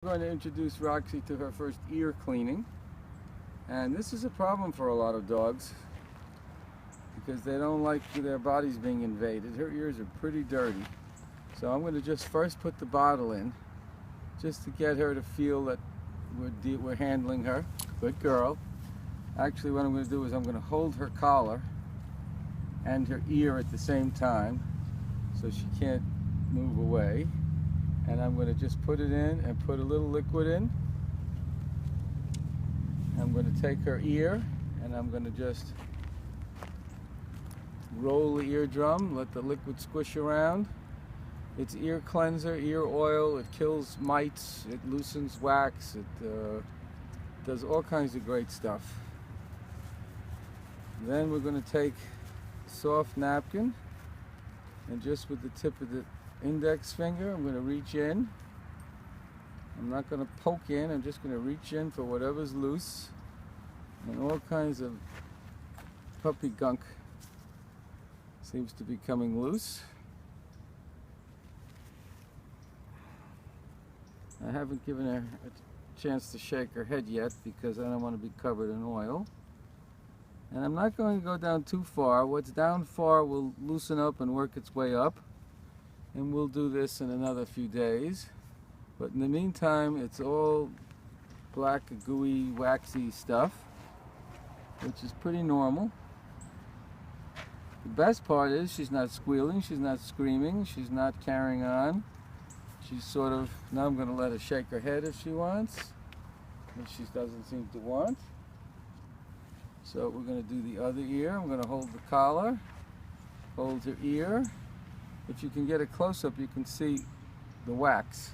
I'm going to introduce Roxy to her first ear cleaning, and this is a problem for a lot of dogs because they don't like their bodies being invaded. Her ears are pretty dirty, so I'm going to just first put the bottle in just to get her to feel that we're handling her. Good girl. Actually, what I'm going to do is I'm going to hold her collar and her ear at the same time so she can't move away. And I'm going to just put it in and put a little liquid in. I'm going to take her ear and I'm going to just roll the eardrum, let the liquid squish around. It's ear cleanser, ear oil, it kills mites, it loosens wax, it does all kinds of great stuff. Then we're going to take a soft napkin and just with the tip of the index finger, I'm going to reach in. I'm not going to poke in, I'm just going to reach in for whatever's loose. And all kinds of puppy gunk seems to be coming loose. I haven't given her a chance to shake her head yet because I don't want to be covered in oil. And I'm not going to go down too far. What's down far will loosen up and work its way up. And we'll do this in another few days. But in the meantime, it's all black, gooey, waxy stuff, which is pretty normal. The best part is she's not squealing, she's not screaming, she's not carrying on. She's sort of, now I'm going to let her shake her head if she wants, which she doesn't seem to want. So we're going to do the other ear. I'm going to hold the collar, hold her ear. If you can get a close-up, you can see the wax.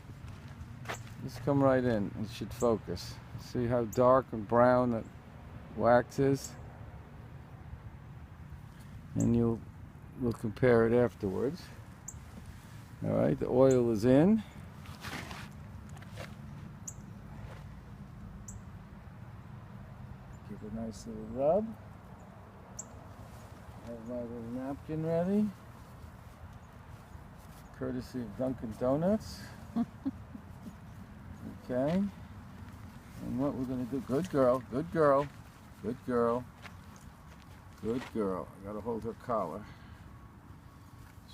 Just come right in, it should focus. See how dark and brown that wax is? And we'll compare it afterwards. Alright, the oil is in. Give a nice little rub. Have my little napkin ready. Courtesy of Dunkin' Donuts. Okay. And what we're going to do, good girl, good girl, good girl, good girl. I got to hold her collar.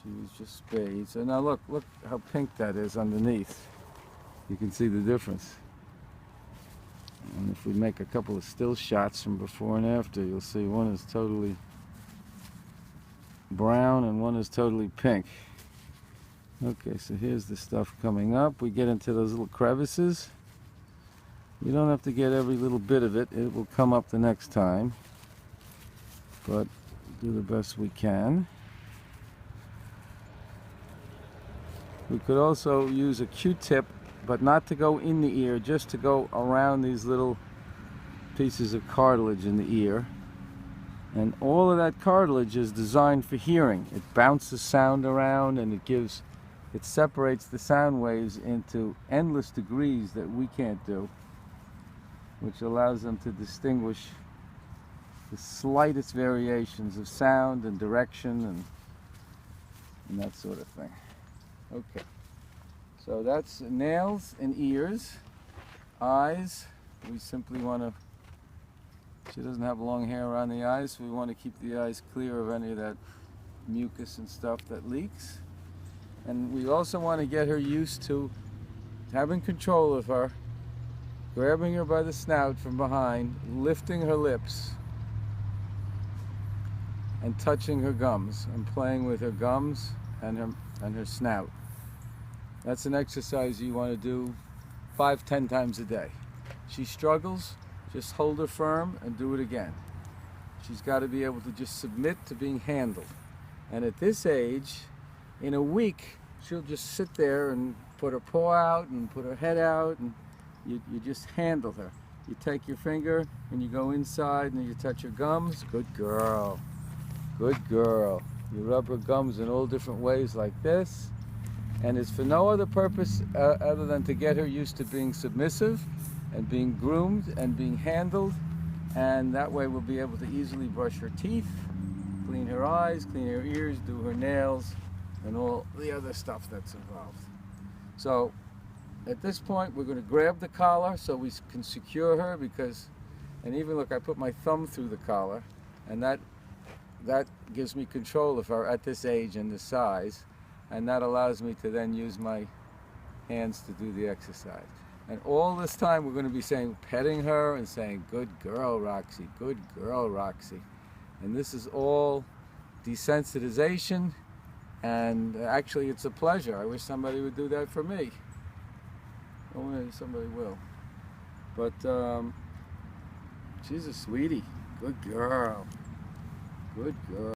She was just spayed. So now look how pink that is underneath. You can see the difference. And if we make a couple of still shots from before and after, you'll see one is totally brown and one is totally pink. Okay, so here's the stuff coming up. We get into those little crevices. You don't have to get every little bit of it. It will come up the next time. But do the best we can. We could also use a Q-tip, but not to go in the ear, just to go around these little pieces of cartilage in the ear. And all of that cartilage is designed for hearing. It bounces sound around and it separates the sound waves into endless degrees that we can't do, which allows them to distinguish the slightest variations of sound and direction and that sort of thing. Okay, so that's nails and ears. Eyes, we simply want to, she doesn't have long hair around the eyes, so we want to keep the eyes clear of any of that mucus and stuff that leaks. And we also want to get her used to having control of her, grabbing her by the snout from behind, lifting her lips, and touching her gums, and playing with her gums and her snout. That's an exercise you want to do 5-10 times a day. She struggles, just hold her firm and do it again. She's got to be able to just submit to being handled. And at this age, in a week, she'll just sit there and put her paw out and put her head out, and you just handle her. You take your finger and you go inside and you touch her gums. Good girl. Good girl. You rub her gums in all different ways like this. And it's for no other purpose other than to get her used to being submissive and being groomed and being handled. And that way we'll be able to easily brush her teeth, clean her eyes, clean her ears, do her nails, and all the other stuff that's involved. So at this point, we're going to grab the collar so we can secure her, because, and even look, I put my thumb through the collar, and that gives me control of her at this age and this size, and that allows me to then use my hands to do the exercise. And all this time we're going to be saying, petting her and saying, good girl, Roxy, good girl, Roxy. And this is all desensitization, and actually it's a pleasure. I wish somebody would do that for me. Oh, maybe somebody will. But she's a sweetie. Good girl. Good girl.